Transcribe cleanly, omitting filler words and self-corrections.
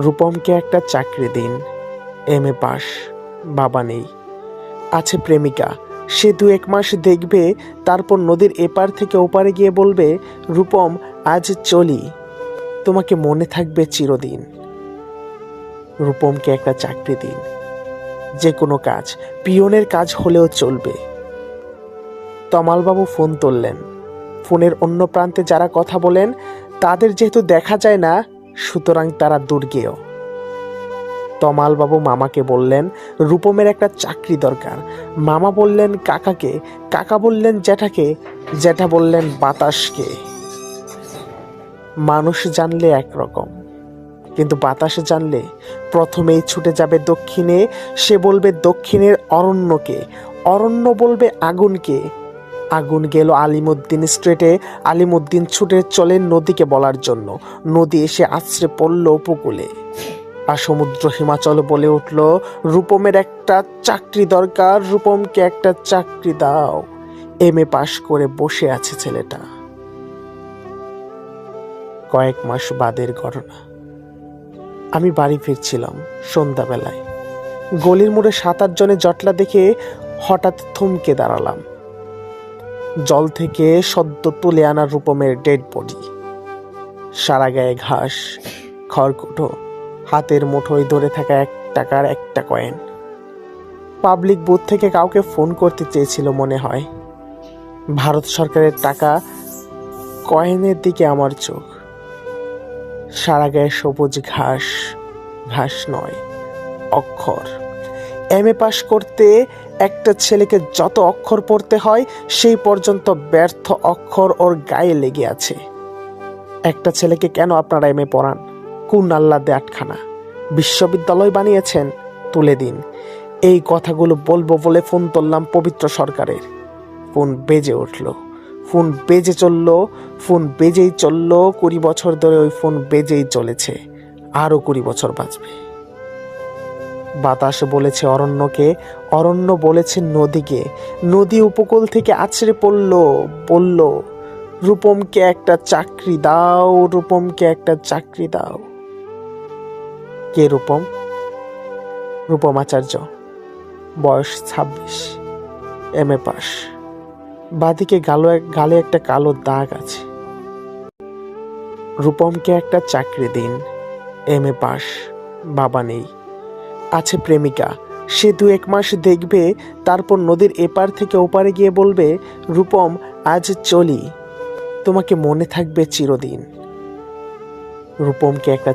রূপমকে একটা চাকরি দিন। এমএ পাস, বাবা নেই, আছে প্রেমিকা। সে 2-1 মাস দেখবে, তারপর নদীর এপার থেকে ওপারে গিয়ে বলবে, রূপম আজ চলি, তোমাকে মনে থাকবে চিরদিন। রূপমকে একটা চাকরি দিন, যে কোনো কাজ, পিয়নের কাজ হলেও চলবে। তমালবাবু ফোন তুললেন। ফোনের অন্য প্রান্তে যারা কথা বলেন তাদের যেহেতু দেখা যায় না, সুতরাং তারা দুর্গেয়। তমালবাবু মামাকে বললেন রূপমের একটা চাকরি দরকার। মামা বললেন কাকাকে, কাকা বললেন জ্যাঠাকে, জ্যাঠা বললেন বাতাসকে। মানুষ জানলে একরকম, কিন্তু বাতাস জানলে প্রথমেই ছুটে যাবে দক্ষিণে। সে বলবে দক্ষিণের অরণ্যকে, অরণ্য বলবে আগুনকে। আগুন গেল আলিমুদ্দিন স্ট্রিটে, আলিমুদ্দিন ছুটে চলেন নদীকে বলার জন্য। নদী এসে আছড়ে পড়ল উপকূলে। আর সমুদ্র হিমাচল বলে উঠল, রূপমের একটা চাকরি দরকার, রূপমকে একটা চাকরি দাও। এমএ পাশ করে বসে আছে ছেলেটা। কয়েক মাস বাদের ঘটনা। আমি বাড়ি ফিরছিলাম সন্ধ্যাবেলায়। গলির মোড়ে 7-8 জনের জটলা দেখে হঠাৎ থমকে দাঁড়ালাম। জল থেকে সদ্য তুলে আনা রূপমের ডেড বডি, সারা গায়ে ঘাস, খড়কুটো, হাতের মুঠোয় ধরে থাকা 1 টাকার একটা কয়েন। পাবলিক বুথ থেকে কাউকে ফোন করতে চেয়েছিল মনে হয়। ভারত সরকারের টাকা, কয়েনের দিকে আমার চোখ। সারা গায়ে সবুজ ঘাস, ঘাস নয়, অক্ষর। এমএ পাস করতে একটা ছেলেকে যত অক্ষর পড়তে হয়, সেই পর্যন্ত ব্যর্থ অক্ষর ওর গায়ে লেগে আছে। একটা ছেলেকে কেন আপনারা এমএ পড়ান? কোন আহ্লাদে আটখানা বিশ্ববিদ্যালয় বানিয়েছেন? তুলে দিন। এই কথাগুলো বলবো বলে ফোন তুললাম পবিত্র সরকারের। ফোন বেজে উঠল, ফোন বেজে চলল, ফোন বেজেই চলল। 20 বছর ধরে ওই ফোন বেজেই চলেছে, আরো 20 বছর বাঁচবে। বাতাস বলেছে অরণ্যকে, অরণ্য বলেছে নদীকে। নদী উপকূল থেকে আছড়ে পড়ল, বলল, রূপমকে একটা চাকরি দাও, রূপমকে একটা চাকরি দাও। কে রূপম? রূপম আচার্য, বয়স 26, এমএ পাস। বাদিকে গালে একটা কালো দাগ আছে। রূপমকে একটা চাকরি দিন। এমএ পাস, বাবা নেই, আছে প্রেমিকা। সে 2-1 মাস দেখবে, তারপর নদীর এপার থেকে ওপারে গিয়ে বলবে, রূপম আজ চলি, তোমাকে মনে থাকবে চিরদিন। রূপমকে একটা